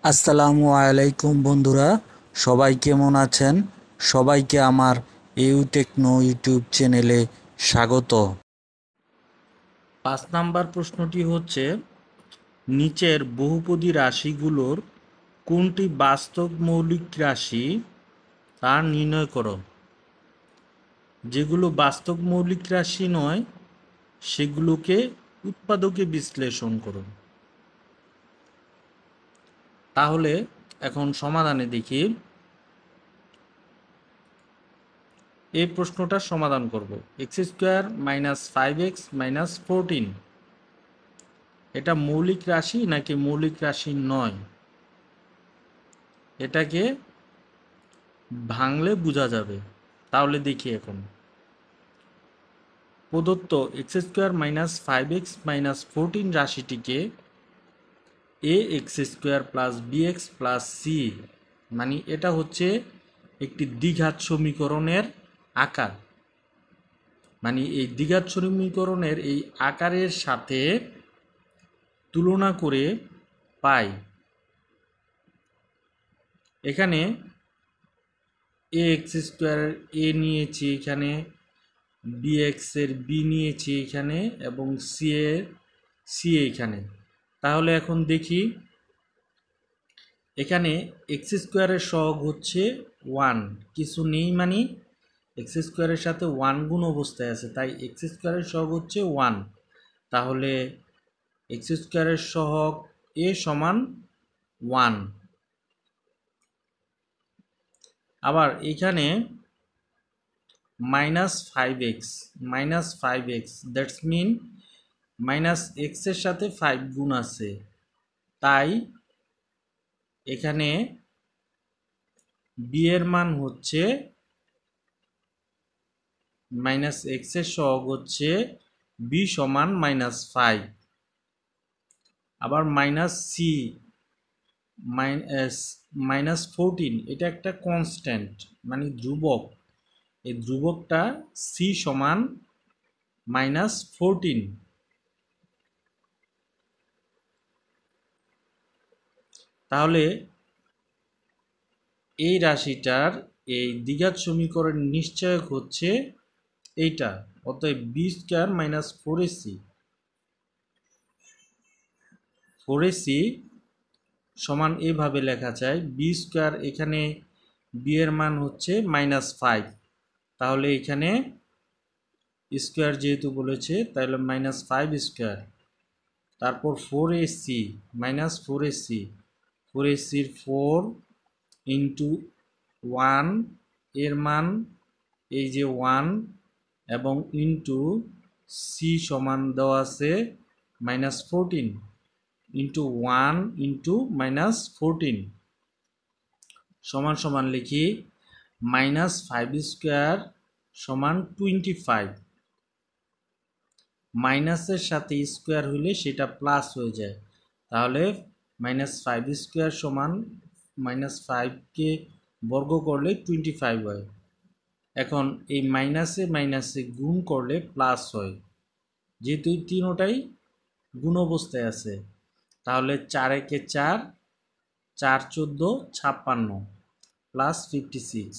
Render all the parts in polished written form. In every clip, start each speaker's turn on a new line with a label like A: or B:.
A: আসসালামু আলাইকুম বন্ধুরা, সবাই কেমন আছেন? সবাইকে আমার ইউটেকনো ইউটিউব চ্যানেলে স্বাগত। 5 নাম্বার প্রশ্নটি হচ্ছে, নিচের বহুপদী রাশিগুলোর কোনটি বাস্তব মৌলিক রাশি তা নির্ণয় করো। যেগুলো বাস্তব মৌলিক রাশি নয় সেগুলোকে উৎপাদকে বিশ্লেষণ করো। তাহলে এখন সমাধানে দেখি। এই প্রশ্নটার সমাধান করব। x² - 5x - 14 এটা মৌলিক রাশি নাকি মৌলিক রাশি নয়, এটাকে ভাঙলে বোঝা যাবে। তাহলে দেখি এখন প্রদত্ত x² - 5x - 14 রাশিটিকে ax² + bx + c, মানে এটা হচ্ছে একটি দ্বিঘাত সমীকরণের আকার। মানে এই দ্বিঘাত সমীকরণের এই আকারের সাথে তুলনা করে পাই এখানে ax² এ নিয়েছি, এখানে bx এর b নিয়েছি এখানে, এবং c এর c এখানে। তাহলে এখন দেখি এখানে x² এর সহগ হচ্ছে 1, কিছু নেই, মানে x² এর সাথে 1 গুণ অবস্থায় আছে, তাই x² এর সহগ হচ্ছে 1। তাহলে x² এর সহগ a সমান 1। আবার এখানে -5x দ্যাটস মিন -x এর সাথে 5 গুণ আছে, তাই এখানে b এর মান হচ্ছে -x এর সহগ হচ্ছে b সমান -5। আবার -c -14 এটা একটা কনস্ট্যান্ট, মানে ধ্রুবক। এই ধ্রুবকটা c সমান -14। তাহলে এই রাশিটার এই দ্বিঘাত সমীকরণ নিশ্চয়ক হচ্ছে এইটা, অতএব b² - 4ac 4ac সমান এইভাবে লেখা যায়। b² এখানে b এর মান হচ্ছে -5, তাহলে এখানে স্কোয়ার যেহেতু বলেছে তাহলে -5², তারপর 4ac -4ac 4 ইন্টু 1 এর মান এই যে 1, এবং ইন্টু c সমান দেওয়া আছে -14 ইন্টু 1 ইন্টু -14 সমান সমান লিখি -5² সমান 25। মাইনাসের সাথে স্কোয়ার হইলে সেটা প্লাস হয়ে যায়, তাহলে -5² সমান -5কে বর্গ করলে 25 হয়। এখন এই মাইনাসে মাইনাসে গুণ করলে প্লাস হয়, যেহেতু তিনোটাই গুণ অবস্থায় আছে। তাহলে 4 একে 4, 4 14 56 প্লাস 56।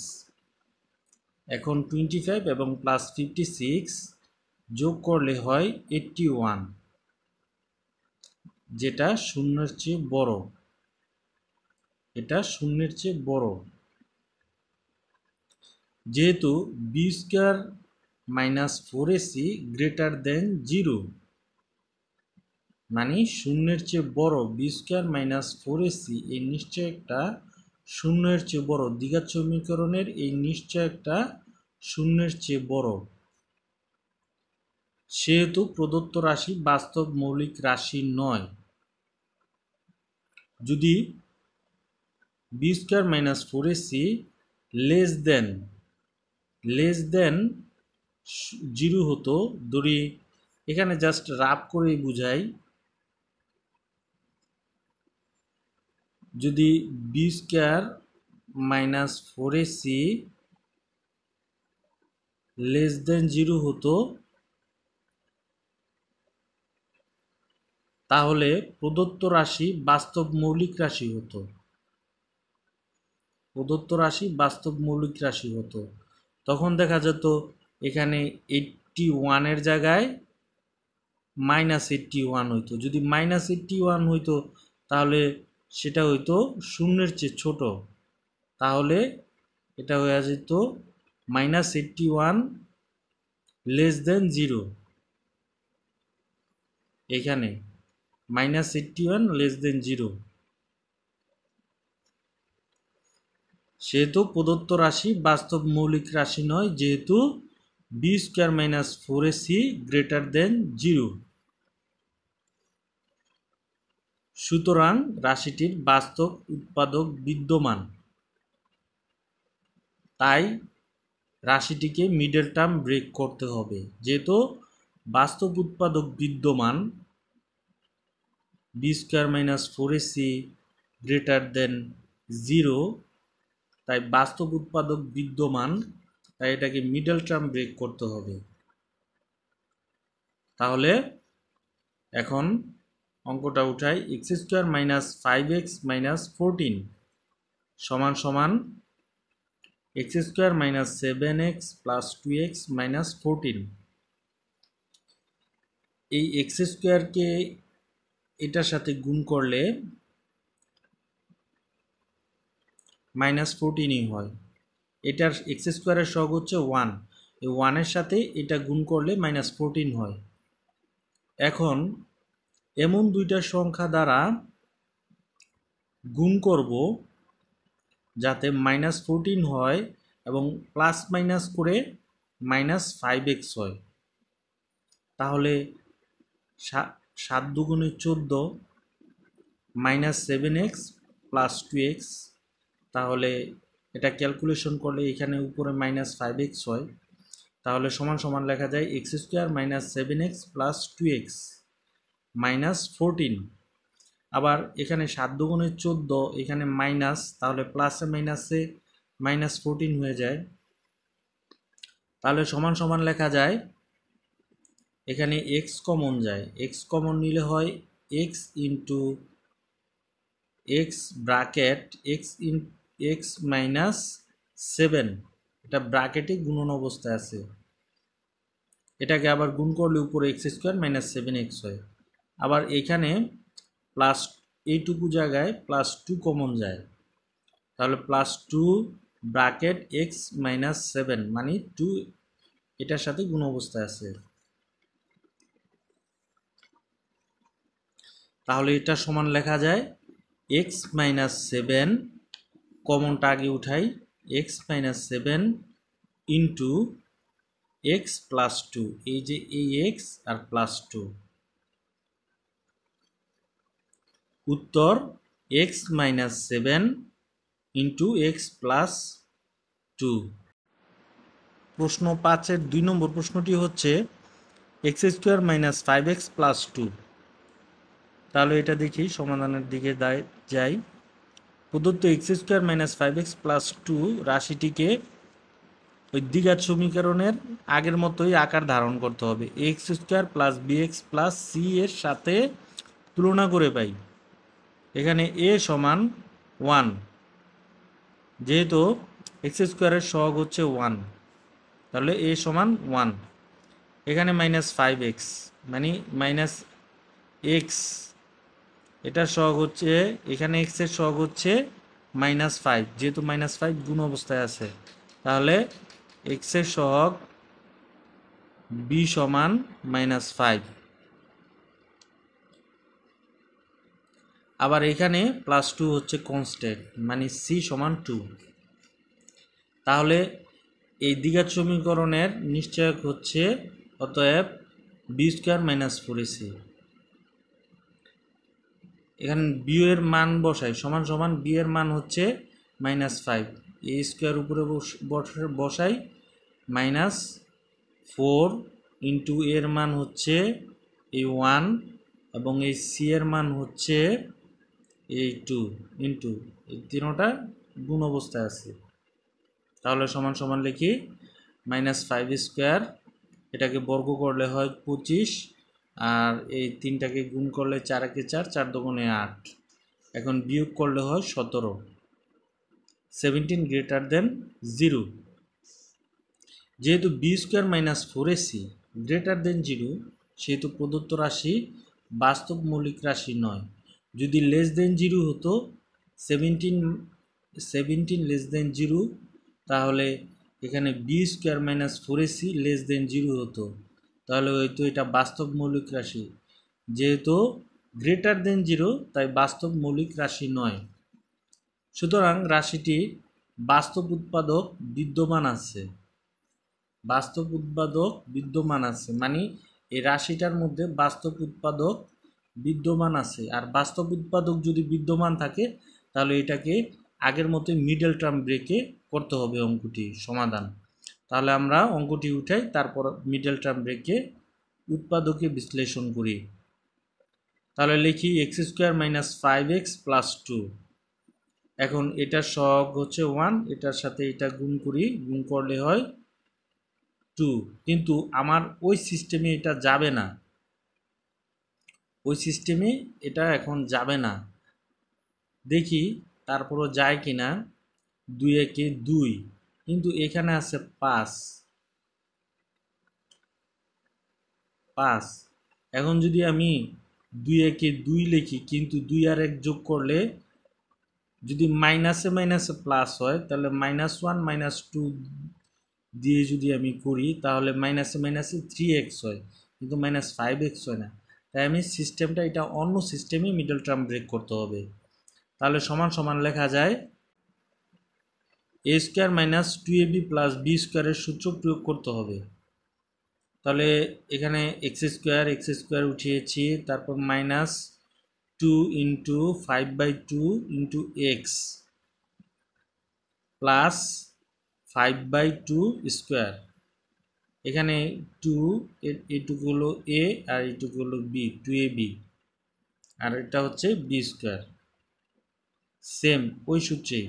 A: এখন 25 এবং প্লাস 56 যোগ করলে হয় 81, যেটা শূন্যের চেয়ে বড়। এটা শূন্যের চেয়ে বড়, যেহেতু b² - 4ac গ্রেটার দেন 0, মানে শূন্যের চেয়ে বড়। b² - 4ac এই নিশ্চয়কটা শূন্যের চেয়ে বড়, দ্বিঘাত সমীকরণের এই নিশ্চয়কটা শূন্যের চেয়ে বড়, সেহেতু প্রদত্ত রাশি বাস্তব মৌলিক রাশি নয়। যদি b² - 4ac লেস দেন 0 হতো, ধরি এখানে জাস্ট রাফ করেই বুঝাই, যদি b² - 4ac লেস দেন 0 হতো, তাহলে প্রদত্ত রাশি বাস্তব মৌলিক রাশি হতো। প্রদত্ত রাশি বাস্তব মৌলিক রাশি হতো, তখন দেখা যেত এখানে 81-এর জায়গায় -81 হইতো। যদি -81 হইতো তাহলে সেটা হইতো শূন্যের চেয়ে ছোট, তাহলে এটা হয়ে যেত -81 << 0। এখানে -81 << 0, সেহেতু প্রদত্ত রাশি বাস্তব মৌলিক রাশি নয়, যেহেতু b² - 4ac > 0। সুতরাং রাশিটির বাস্তব উৎপাদক বিদ্যমান, তাই রাশিটিকে মিডল টার্ম ব্রেক করতে হবে। যেহেতু বাস্তব উৎপাদক বিদ্যমান b² - 4ac > 0, তাই বাস্তব উৎপাদক বিদ্যমান, তাই এটাকে মিডল টার্ম ব্রেক করতে হবে। তাহলে এখন অঙ্কটা উঠাই, x² - 5x - 14 সমান সমান x² - 7x + 2x - 14। এই x² কে এটার সাথে গুণ করলে -14ই হয়। এটার x² এর সহগ হচ্ছে 1, এই 1-এর সাথে এটা গুণ করলে -14 হয়। এখন এমন দুইটা সংখ্যা দ্বারা গুণ করব যাতে -14 হয় এবং প্লাস মাইনাস করে -5x হয়। তাহলে 7 × 2 = 14 -7x + 2x, তাহলে এটা ক্যালকুলেশন করলে এখানে উপরে -5x হয়। তাহলে সমান সমান লেখা যায় x² - 7x + 2x -14। আবার এখানে 7 × 2 = 14, এখানে মাইনাস, তাহলে প্লাসে মাইনাসে -14 হয়ে যায়। তাহলে সমান সমান লেখা যায়, এখানে x কমন যায়, x কমন নিলে হয় x × x ব্র্যাকেট x - 7, এটা ব্র্যাকেটে গুণন অবস্থায় আছে। এটাকে আবার গুণ করলে উপরে x² - 7x হয়। আবার এখানে প্লাস এইটুকু জায়গায় +2 কমন যায়, তাহলে +2 ব্র্যাকেট x - 7 মানে 2 এটার সাথে গুণ অবস্থায় আছে। তাহলে এটা সমান লেখা যায় x - 7, কমনটা আগে উঠাই, x - 7 * x + 2, এই যে এই x আর +2, উত্তর x - 7 * x + 2। প্রশ্ন 5-এর 2 নম্বর প্রশ্নটি হচ্ছে x² - 5x + 2। তাহলে এটা দেখি, সমাধানের দিকে যাই। প্রদত্ত x² - 5x + 2 রাশিটিকে ওই দ্বিঘাত সমীকরণের আগের মতোই আকার ধারণ করতে হবে। x² + bx + c এর সাথে তুলনা করে পাই। এখানে a সমান 1, যেহেতু x² এর সহগ হচ্ছে 1, তাহলে a সমান 1। এখানে -5x মানে -x, এটার সহগ হচ্ছে, এখানে x এর সহগ হচ্ছে -5, যেহেতু -5 গুণ অবস্থায় আছে, তাহলে x এর সহগ b সমান -5। আবার এখানে +2 হচ্ছে কনস্ট্যান্ট, মানে c সমান 2। তাহলে এই দ্বিঘাত সমীকরণের নিশ্চয়ক হচ্ছে, অতএব b² - 4ac। এখানে b এর মান বসাই, সমান সমান b এর মান হচ্ছে -5, a² উপরে বসাই, -4 * এর মান হচ্ছে এই 1 এবং এই c এর মান হচ্ছে এই 2 * এই তিনটা গুণ অবস্থায় আছে। তাহলে সমান সমান লিখি -5², এটাকে বর্গ করলে হয় 25, আর এই 3টাকে গুণ করলে 4 × 4 = 4, 4 × 2 = 8, এখন বিয়োগ করলে হয় 17। 17 গ্রেটার দেন 0। যেহেতু B square minus 4ac greater than 0, সেহেতু প্রদত্ত রাশি বাস্তব মৌলিক রাশি নয়। যদি লেস দেন 0 হতো, 17 লেস দেন 0, তাহলে এখানে B square minus 4ac less than 0 হতো, তাহলে হয়তো এটা বাস্তব মৌলিক রাশি। যেহেতু গ্রেটার দেন 0, তাই বাস্তব মৌলিক রাশি নয়। সুতরাং রাশিটি বাস্তব উৎপাদক বিদ্যমান আছে। বাস্তব উৎপাদক বিদ্যমান আছে মানে এই রাশিটার মধ্যে বাস্তব উৎপাদক বিদ্যমান আছে। আর বাস্তব উৎপাদক যদি বিদ্যমান থাকে, তাহলে এটাকে আগের মতো মিডল টার্ম ব্রেকে করতে হবে অঙ্কটি সমাধান। তাহলে আমরা অঙ্কটি উঠাই, তারপর মিডল টার্ম ব্রেকে উৎপাদকে বিশ্লেষণ করি। তাহলে লিখি x square minus 5x plus 2। এখন এটার সহগ হচ্ছে 1, এটার সাথে এটা গুণ করি, গুণ করলে হয় 2। কিন্তু আমার ওই সিস্টেমে এটা যাবে না, ওই সিস্টেমে এটা এখন যাবে না। দেখি তারপরও যায় কি না। 2 একে 2, কিন্তু এখানে আছে 5। এখন যদি আমি 2 একে 2 লিখি, কিন্তু 2 আর 1 যোগ করলে যদি মাইনাসে মাইনাসে প্লাস হয়, তাহলে -1 -2 দিয়ে যদি আমি করি, তাহলে মাইনাসে মাইনাসে 3x হয়, কিন্তু -5x হয় না। তাই আমি সিস্টেমটা এটা অন্য সিস্টেমে মিডল টার্ম ব্রেক করতে হবে। তাহলে সমান সমান লেখা যায় a square minus 2ab plus B স্কোয়ারের সূত্র প্রয়োগ করতে হবে। তাহলে এখানে এক্স স্কোয়ার উঠিয়েছি, তারপর -2 into 5/2 into x plus 5/2 square. এখানে 2, এটুকু হলো এ আর এটুকু হলো বি, 2ab, আর এটা হচ্ছে বি স্কোয়ার, সেম ওই সূত্রেই।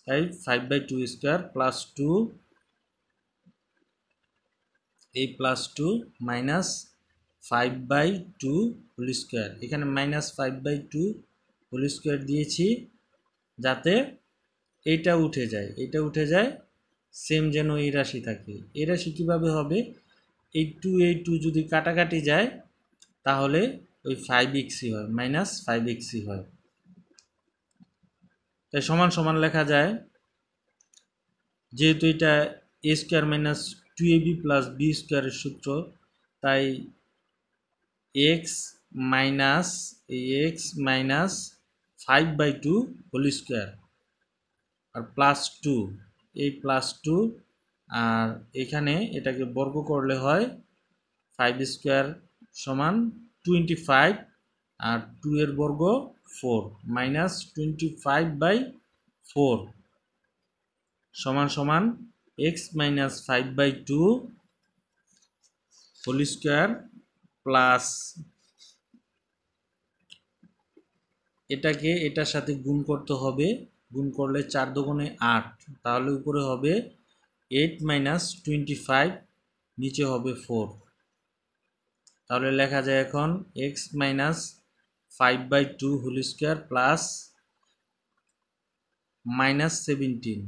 A: তাই 5/2 স্কোয়ার প্লাস 2, এই প্লাস 2 মাইনাস 5/2 হোল স্কোয়ার। এখানে -5/2 হোল স্কোয়ার দিয়েছি যাতে এইটা উঠে যায়, সেম যেন এই রাশি থাকে। এই রাশি কীভাবে হবে, এই 2 যদি কাটাকাটি যায়, তাহলে ওই 5xই হয়, -5xই হয়। তাই সমান সমান লেখা যায়, যেহেতু এটা a square minus 2ab plus B স্কোয়ারের সূত্র, তাই এক্স মাইনাস 5/2 হোল স্কোয়ার আর প্লাস 2, এই প্লাস 2, আর এখানে এটাকে বর্গ করলে হয় 5 স্কোয়ার সমান 25, আর 2 এর বর্গ 4, -25/4 সমান সমান x minus 5/2 whole square plus এটাকে এটার সাথে গুণ করতে হবে, গুণ করলে 4 দুগুণে 8, তাহলে উপরে হবে 8 - 25, নিচে হবে 4। তাহলে লেখা যায় এখন x minus 5/2 whole square plus -17,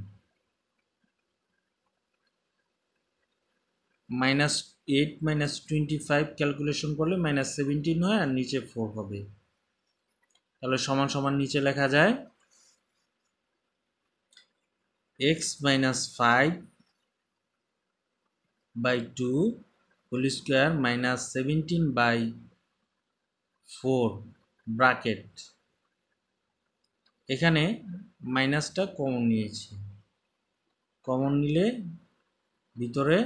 A: -8 - 25 calculation করলে -17 হয়, আর নিচে 4 হবে। তাহলে সমান সমান নিচে লেখা যায় x minus 5/2 whole square minus 17/4 bracket. এখানে মাইনাসটা কমন নিয়েছি, কমন নিলে ভিতরে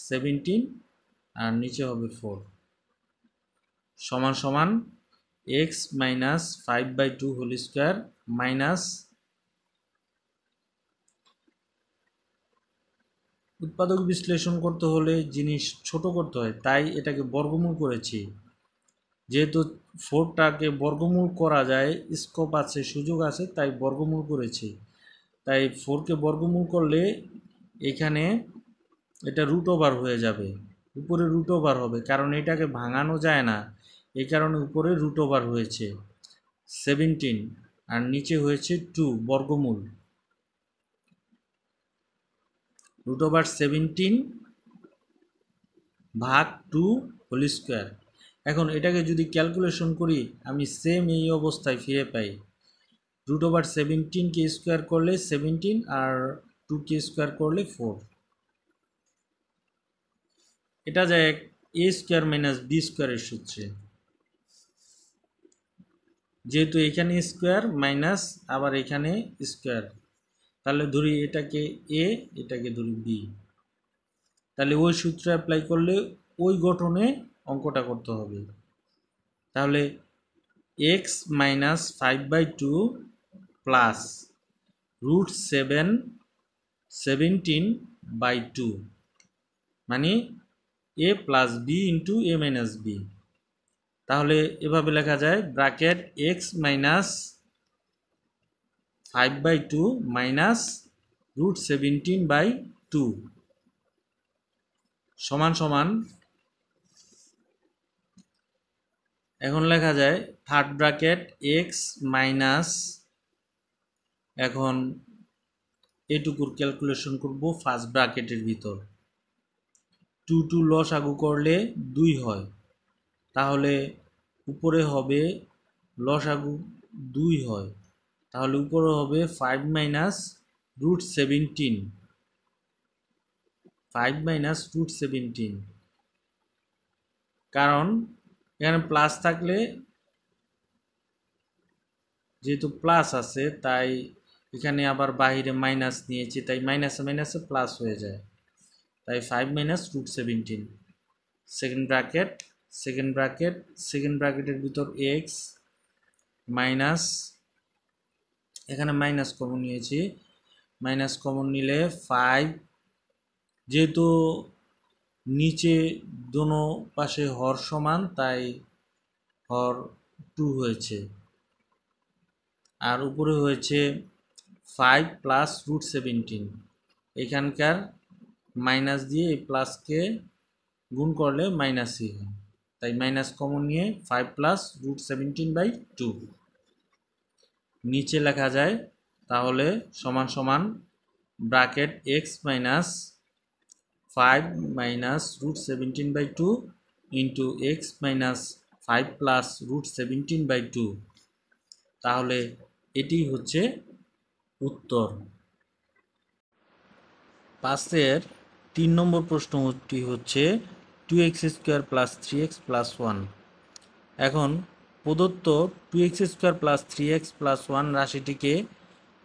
A: 17 আর নিচে হবে 4, সমান সমান x minus 5/2 whole square minus, উৎপাদক বিশ্লেষণ করতে হলে জিনিস ছোট করতে হয়, তাই এটাকে বর্গমূল করেছি। যেহেতু 4টাকে বর্গমূল করা যায়, স্কোপ আছে, সুযোগ আছে, তাই বর্গমূল করেছি। তাই 4কে বর্গমূল করলে এখানে এটা রুট ওভার হয়ে যাবে, উপরে রুট ওভার হবে, কারণ এটাকে ভাঙানো যায় না, এই কারণে উপরে রুট ওভার হয়েছে 17, আর নিচে হয়েছে 2 বর্গমূল। √17 ভাগ 2 হোল স্কোয়ার। এখন এটাকে যদি ক্যালকুলেশন করি আমি সেম এই অবস্থায় ফিরে পাই। √17 কে স্কোয়ার করলে 17 আর 2 কে স্কোয়ার করলে 4। এটা যায় a স্কোয়ার মাইনাস বি স্কোয়ারের সূত্রে। যেহেতু এখানে স্কোয়ার মাইনাস আবার এখানে স্কোয়ার, তাহলে ধরি এটাকে এ, এটাকে ধরি বি। তাহলে ওই সূত্রে অ্যাপ্লাই করলে ওই গঠনে অঙ্কটা করতে হবে। তাহলে এক্স মাইনাস 5/2 প্লাস √17/2 মানে এ প্লাস বি ইন্টু এ মাইনাস বি। তাহলে এভাবে লেখা যায় ব্র্যাকেট এক্স মাইনাস 5/2 মাইনাস √17/2 সমান সমান, এখন লেখা যায় থার্ড ব্র্যাকেট এক্স মাইনাস, এখন এটুকুর ক্যালকুলেশন করব ফার্স্ট ব্র্যাকেটের ভিতর। 2 লসাগু করলে 2 হয়, তাহলে উপরে হবে লসাগু 2 হয়, তাহলে উপরে হবে 5 মাইনাস √17, 5 মাইনাস √17, কারণ এখানে প্লাস থাকলে, যেহেতু প্লাস আছে তাই এখানে আবার বাহিরে মাইনাস নিয়েছি, তাই মাইনাসে মাইনাসে প্লাস হয়ে যায়, তাই 5 মাইনাস √17। সেকেন্ড ব্র্যাকেটের ভিতর এক্স মাইনাস, এখানে মাইনাস কমন নিয়েছি, মাইনাস কমন নিলে 5, যেহেতু নিচে দোনো পাশে হর সমান তাই হর 2 হয়েছে, আর উপরে হয়েছে 5 প্লাস √17। এখানকার মাইনাস দিয়ে এই প্লাসকে গুণ করলে মাইনাসই হয়, তাই মাইনাস কমন নিয়ে 5 প্লাস √17/2 নিচে লেখা যায়। তাহলে সমান সমান bracket x minus 5 minus √17/2 into x minus 5 plus √17/2। তাহলে এটি হচ্ছে উত্তর। 5-এর 3 নম্বর প্রশ্নটি হচ্ছে 2x² প্লাস 3x প্লাস 1। এখন প্রদত্ত 2x² প্লাস 3x প্লাস 1 রাশিটিকে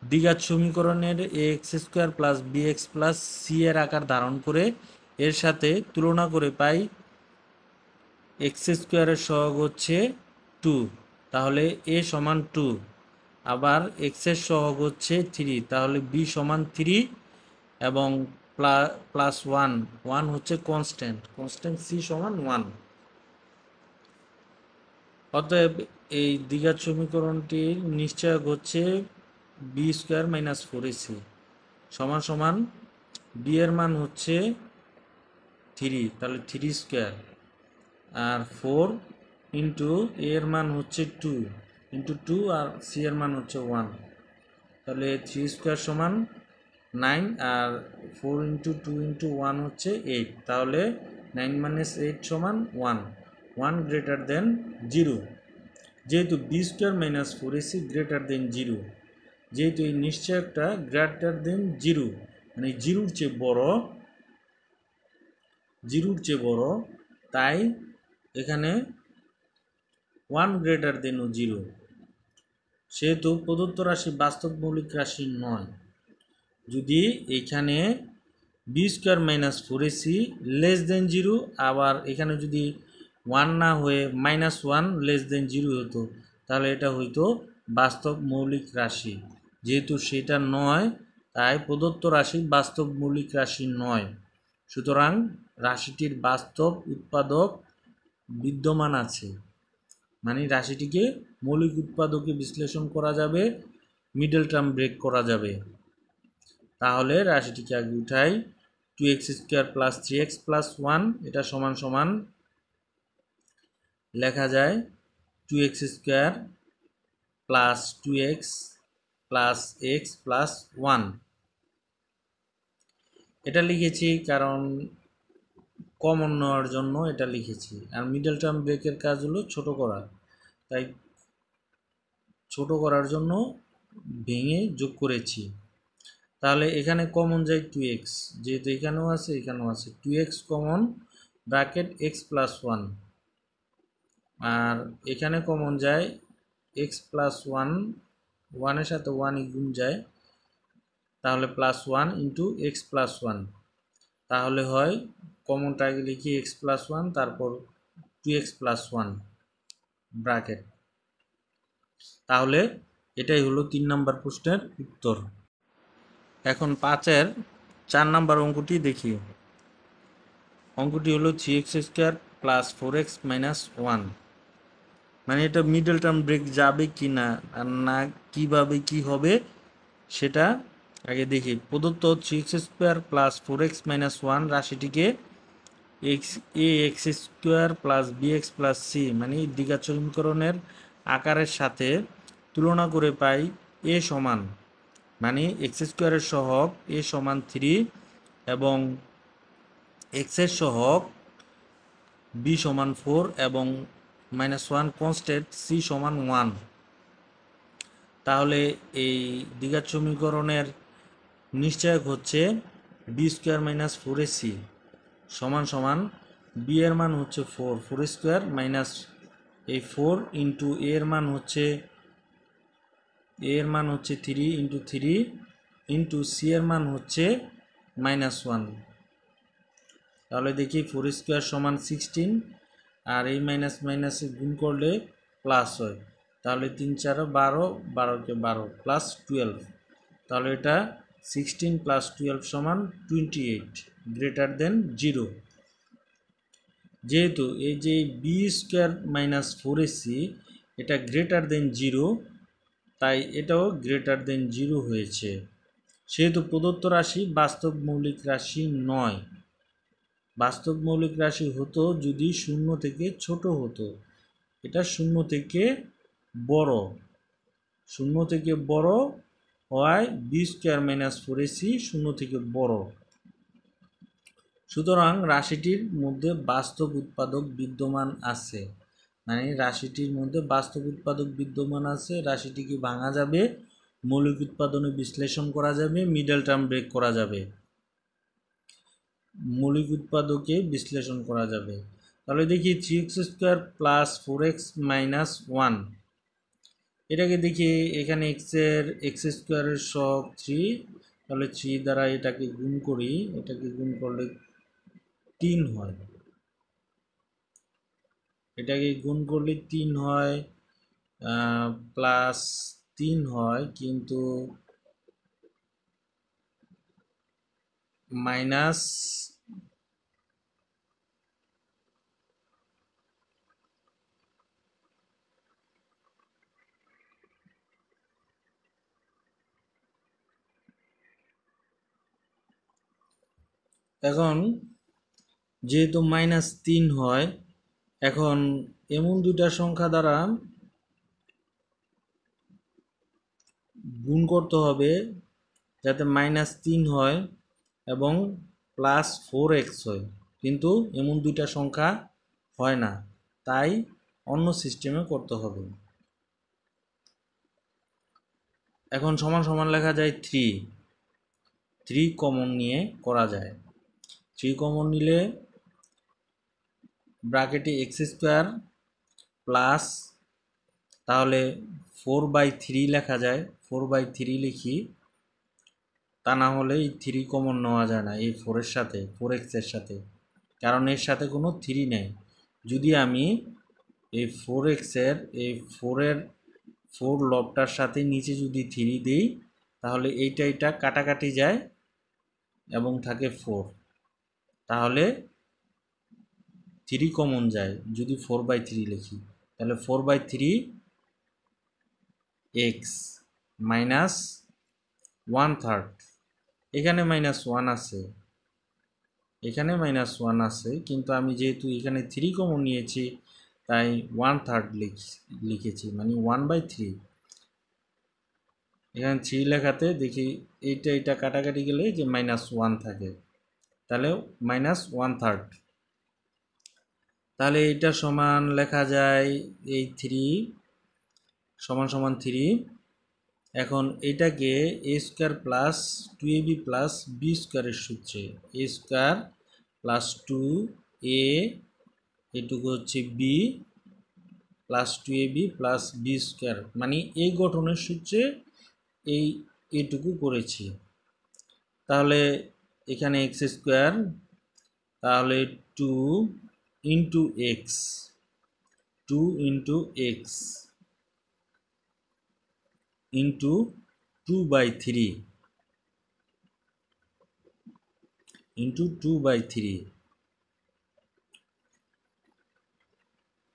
A: দ্বিঘাত সমীকরণের ax² plus bx plus c এর আকার ধারণ করে এর সাথে তুলনা করে পাই x² এর সহগ হচ্ছে 2, তাহলে a সমান 2, আবার x এর সহগ হচ্ছে 3, তাহলে b সমান 3 এবং প্লাস 1 হচ্ছে কনস্ট্যান্ট c সমান 1। অতএব এই দ্বিঘাত সমীকরণটির নিশ্চয়ক হচ্ছে b² মাইনাস 4ac সমান সমান b এর মান হচ্ছে 3, তাহলে 3² আর 4 ইন্টু a এর মান হচ্ছে 2 ইন্টু 2 আর c এর মান হচ্ছে 1, তাহলে 3² সমান 9 আর 4 ইন্টু 2 ইন্টু 1 হচ্ছে 8, তাহলে 9 মাইনাস 8 সমান 1 গ্রেটার দেন 0। যেহেতু b² minus 4ac greater than 0, যেহেতু এই নিশ্চয়কটা গ্রেটার দেন 0 মানে জিরোর চেয়ে বড়, তাই এখানে 1 গ্রেটার দেন 0, সেহেতু প্রদত্ত রাশি বাস্তব মৌলিক রাশি নয়। যদি এখানে b² minus 4ac less than 0, আবার এখানে যদি 1 না হয়ে -1 লেস দেন 0 হতো, তাহলে এটা হইতো বাস্তব মৌলিক রাশি। যেহেতু সেটা নয়, তাই প্রদত্ত রাশি বাস্তব মৌলিক রাশি নয়। সুতরাং রাশিটির বাস্তব উৎপাদক বিদ্যমান আছে, মানে রাশিটিকে মৌলিক উৎপাদকে বিশ্লেষণ করা যাবে, মিডল টার্ম ব্রেক করা যাবে। তাহলে রাশিটিকে আগে উঠাই, 2x² প্লাস 3x প্লাস 1 এটা সমান সমান লেখা যায় 2x² plus 2x plus x plus 1। এটা লিখেছি কারণ কমন নেওয়ার জন্য এটা লিখেছি, আর মিডল টার্ম ব্রেকের কাজ হলো ছোট করা, তাই ছোট করার জন্য ভেঙে যোগ করেছি। তাহলে এখানে কমন যায় 2x, যেহেতু এখানেও আছে এখানেও আছে, 2x common, bracket x plus 1, আর এখানে কমন যায় x প্লাস 1, 1-এর সাথে 1 গুণ যায়, তাহলে প্লাস 1 ইন্টু এক্স প্লাস 1, তাহলে হয় কমনটাকে লিখি x প্লাস 1, তারপর 2x প্লাস 1 ব্র্যাকেট। তাহলে এটাই হলো 3 নম্বর প্রশ্নের উত্তর। এখন 5-এর 4 নম্বর অঙ্কটি দেখি। অঙ্কটি হলো 3x² প্লাস 4x মাইনাস 1, মানে এটা মিডল টার্ম ব্রেক যাবে কি না, আর না কিভাবে কি হবে সেটা আগে দেখি। প্রদত্ত 3x² plus 4x minus 1 রাশিটিকে ax² plus bx plus c মানে দ্বিঘাত সমীকরণের আকারের সাথে তুলনা করে পাই a সমান, মানে x² এর সহগ a সমান 3 এবং x এর সহগ b সমান 4 এবং -1 কনস্ট্যান্ট c সমান 1। তাহলে এই দ্বিঘাত সমীকরণের নিশ্চয়ক হচ্ছে b² মাইনাস 4ac সমান সমান b এর মান হচ্ছে 4 মাইনাস এই 4 ইন্টু a এর মান হচ্ছে 3 ইন্টু 3 ইন্টু c এর মান হচ্ছে -1। তাহলে দেখি 4² সমান 16, আর এই মাইনাস মাইনাসে গুণ করলে প্লাস হয়, তাহলে 3 4 12, 12কে 12 প্লাস 12, তাহলে এটা 16 প্লাস 12 সমান 28 গ্রেটার দেন 0। যেহেতু এই যে b² মাইনাস 4ac এটা গ্রেটার দেন 0, তাই এটাও গ্রেটার দেন 0 হয়েছে। সেহেতু প্রদত্ত রাশি বাস্তব মৌলিক রাশি নয়। বাস্তব মৌলিক রাশি হতো যদি 0 থেকে ছোট হতো, এটা 0 থেকে বড়, 0 থেকে বড় হয় b² মাইনাস 4ac 0 থেকে বড়। সুতরাং রাশিটির মধ্যে বাস্তব উৎপাদক বিদ্যমান আছে, মানে রাশিটির মধ্যে বাস্তব উৎপাদক বিদ্যমান আছে, রাশিটিকে ভাঙা যাবে, মৌলিক উৎপাদনে বিশ্লেষণ করা যাবে, মিডল টার্ম ব্রেক করা যাবে, মৌলিক উৎপাদকে বিশ্লেষণ করা যাবে। তাহলে দেখি 3x² প্লাস 4x মাইনাস 1, এটাকে দেখি এখানে x² এর সহগ 3, তাহলে 3 দ্বারা এটাকে গুণ করি, এটাকে গুণ করলে 3 হয়, এটাকে গুণ করলে 3 হয়, প্লাস 3 হয়, কিন্তু মাইনাস এখন যেহেতু -3 হয়, এখন এমন দুইটা সংখ্যা দ্বারা গুণ করতে হবে যাতে -3 হয় এবং প্লাস 4x হয়, কিন্তু এমন দুইটা সংখ্যা হয় না, তাই অন্য সিস্টেমে করতে হবে। এখন সমান সমান লেখা যায় 3 কমন নিয়ে করা যায়। 3 কমন নিলে ব্র্যাকেটে x² প্লাস, তাহলে 4/3 লেখা যায়, 4/3 লিখি, তা না হলে এই 3 কমন নেওয়া যায় না এই 4 এর সাথে, 4x এর সাথে, কারণ এর সাথে কোনো 3 নেই। যদি আমি এই 4x এর এই 4 লবটার সাথে নিচে যদি 3 দিই, তাহলে এইটা কাটাকাটি যায় এবং থাকে 4, তাহলে 3 কমন যায় যদি 4/3 লিখি, তাহলে 4/3 x মাইনাস 1/3, এখানে -1 আছে, এখানে -1 আছে, কিন্তু আমি যেহেতু এখানে 3 কমন নিয়েছি তাই 1/3 লিখেছি, মানে 1/3। এখানে 3 লেখাতে দেখি এইটা কাটাকাটি গেলে যে -1 থাকে, তাহলে -1/3। তাহলে এটা সমান লেখা যায় এই 3 সমান সমান 3। এখন এটাকে a square plus 2ab plus b স্কয়ারের সূত্রে a স্কয়ার প্লাস 2a এটুকু হচ্ছে b plus 2ab plus b square মানে এই গঠনের সূত্রে এই এটুকু করেছি। তাহলে এখানে x স্কয়ার, তাহলে 2 into x, 2 into x into 2/3 into 2/3।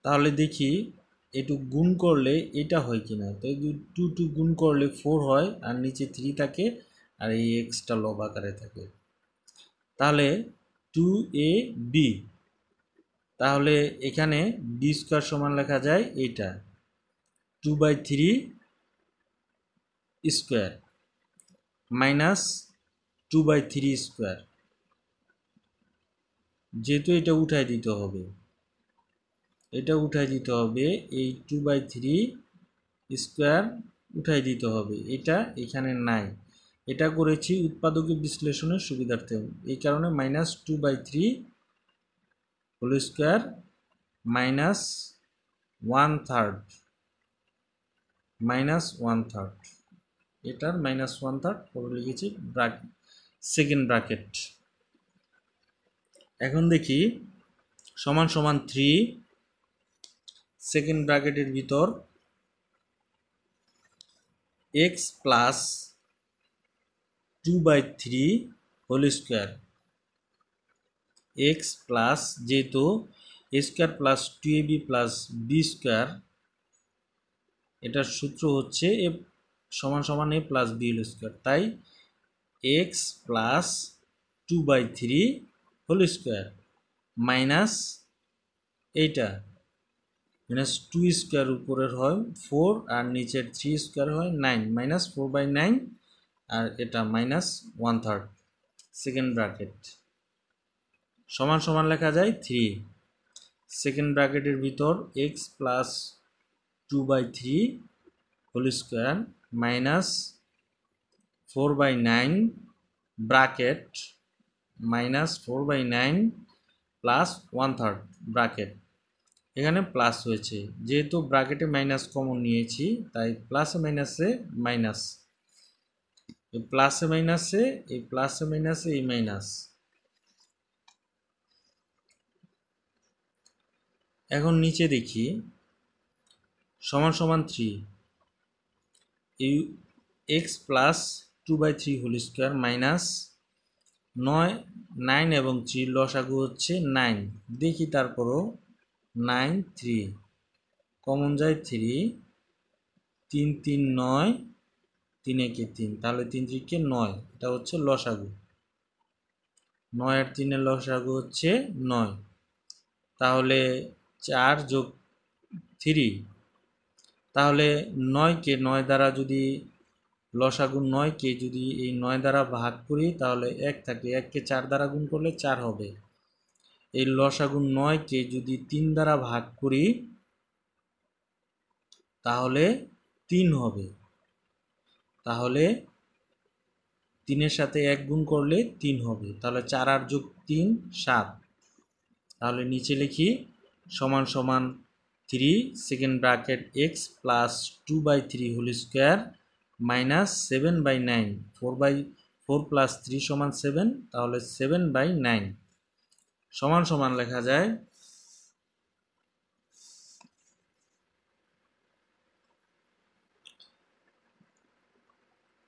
A: তাহলে দেখি একটু গুণ করলে এটা হয় কিনা। তো 2 গুণ করলে 4 হয়, আর নিচে 3 থাকে, আর এই এক্সটা লব আকারে থাকে। তাহলে 2ab, তাহলে এখানে b স্কয়ার সমান লেখা যায় এটা 2/3 স্কয়ার মাইনাস 2/3 স্কয়ার, যেহেতু এটা উঠাই দিতে হবে, এটা উঠাই দিতে হবে, এই 2/3 স্কয়ার উঠাই দিতে হবে, এটা এখানে নাই। এটা করেছি উৎপাদকের বিশ্লেষণের সুবিধার্থে, এই কারণে -2/3 হোল স্কয়ার -1/3 এটার -1/3 পরে লিখেছি সেকেন্ড ব্র্যাকেট। এখন দেখি সমান সমান 3 সেকেন্ড ব্র্যাকেটের ভিতর x plus 2/3 whole square, x plus যেহেতু a square plus 2ab plus b square, এটার সূত্র হচ্ছে a সমান সমান a plus b whole square, তাই x plus 2/3 whole square minus এইটা -2 স্কয়ার উপরের হয় 4 আর নিচের 3 স্কয়ার হয় 9 -4/9, আর এটা -1/3 সেকেন্ড ব্র্যাকেট সমান সমান লেখা যায় 3 সেকেন্ড ব্র্যাকেটের ভিতর x plus 2/3 whole square minus 4/9 bracket -4/9 plus 1/3 bracket. এখানে প্লাস হয়েছে, যেহেতু ব্র্যাকেটে মাইনাস কমন নিয়েছি তাই প্লাসে মাইনাসে মাইনাস, এই প্লাসে মাইনাসে এই প্লাসে মাইনাসে এই মাইনাস। এখন নিচে দেখি সমান সমান 3 এই x plus 2/3 whole square minus 9 এবং 3 লসাগু হচ্ছে 9। দেখি তারপরও 9 3 কমন যায় 3, 3 3 9, 3 একে 3, তাহলে 3 3 9, এটা হচ্ছে লসাগু। 9 আর 3 এর লসাগু হচ্ছে 9, তাহলে 4 যোগ 3, তাহলে 9কে 9 দ্বারা যদি লসাগু 9কে যদি এই 9 দ্বারা ভাগ করি তাহলে 1 থাকে, 1কে 4 দ্বারা গুণ করলে 4 হবে। এই লসাগু 9কে যদি 3 দ্বারা ভাগ করি তাহলে 3 হবে, তাহলে 3-এর সাথে 1 গুণ করলে 3 হবে, তাহলে 4 আর যোগ 3 7। তাহলে নিচে লিখি সমান সমান 3 second bracket x plus 2/3 whole square minus 7/9, 4 plus 3 সমান 7, তাহলে 7/9 সমান সমান লেখা যায়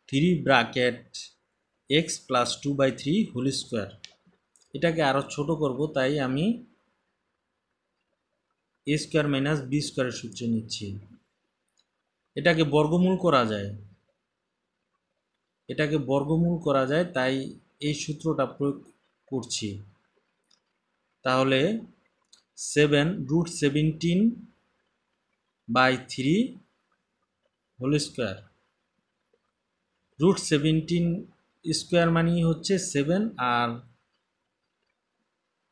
A: 3 bracket x plus 2/3 whole square. এটাকে আরও ছোট করব, তাই আমি a স্কয়ার মাইনাস b স্কয়ারের সূত্রে নিচ্ছি। এটাকে বর্গমূল করা যায়, এটাকে বর্গমূল করা যায়, তাই এই সূত্রটা প্রয়োগ করছি। তাহলে 7√17/3 হোল স্কয়ার, √17 স্কয়ার মানে হচ্ছে 7, আর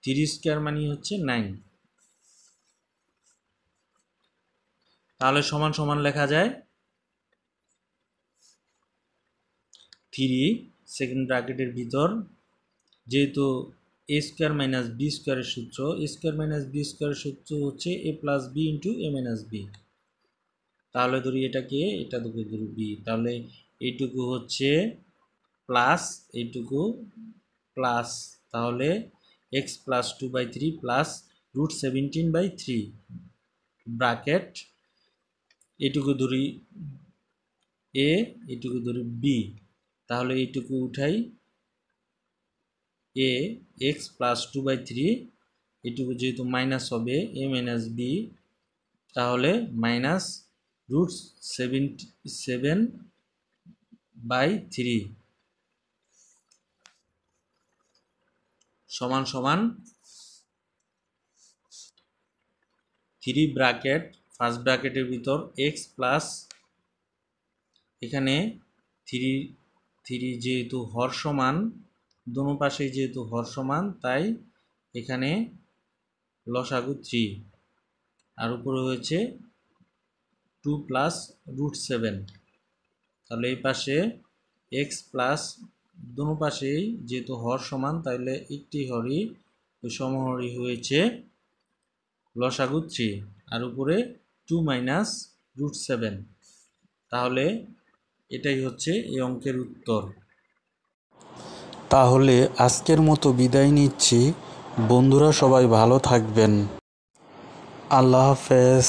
A: 3 স্কোয়ার মানে হচ্ছে 9। তাহলে সমান সমান লেখা যায় 3 সেকেন্ড ব্র্যাকেটের ভিতর, যেহেতু এ স্কোয়ার মাইনাস বি স্কোয়ারের সূত্র, এ স্কোয়ার মাইনাস বি স্কোয়ারের সূত্র হচ্ছে এ প্লাস বি ইন্টু এ মাইনাস বি। তাহলে ধরি এটাকে, এটা ধরি বি, তাহলে এইটুকু হচ্ছে প্লাস, এইটুকু প্লাস, তাহলে এক্স প্লাস 2/3 প্লাস √17/3 ব্র্যাকেট, এইটুকু ধরি এ, এইটুকু ধরি বি, তাহলে এইটুকু উঠাই এ এক্স প্লাস 2/3, এইটুকু যেহেতু মাইনাস হবে এ মাইনাস বি, তাহলে মাইনাস √7/3 সমান সমান 3 ব্র্যাকেট, ফার্স্ট ব্র্যাকেটের ভিতর এক্স প্লাস, এখানে 3 যেহেতু হর সমান, দোনো পাশে যেহেতু হর সমান, তাই এখানে লসাগু 3, আর উপরে হয়েছে 2 প্লাস √7, তাহলে এই পাশে এক্স প্লাস, দোনো পাশেই যেহেতু হর সমান, তাহলে একটি হরই ওই সমহরই হয়েছে লসাগু 3, আর উপরে 2 মাইনাস √7। তাহলে এটাই হচ্ছে এই অঙ্কের উত্তর।
B: তাহলে আজকের মতো বিদায় নিচ্ছি। বন্ধুরা সবাই ভালো থাকবেন। আল্লাহ হাফেজ।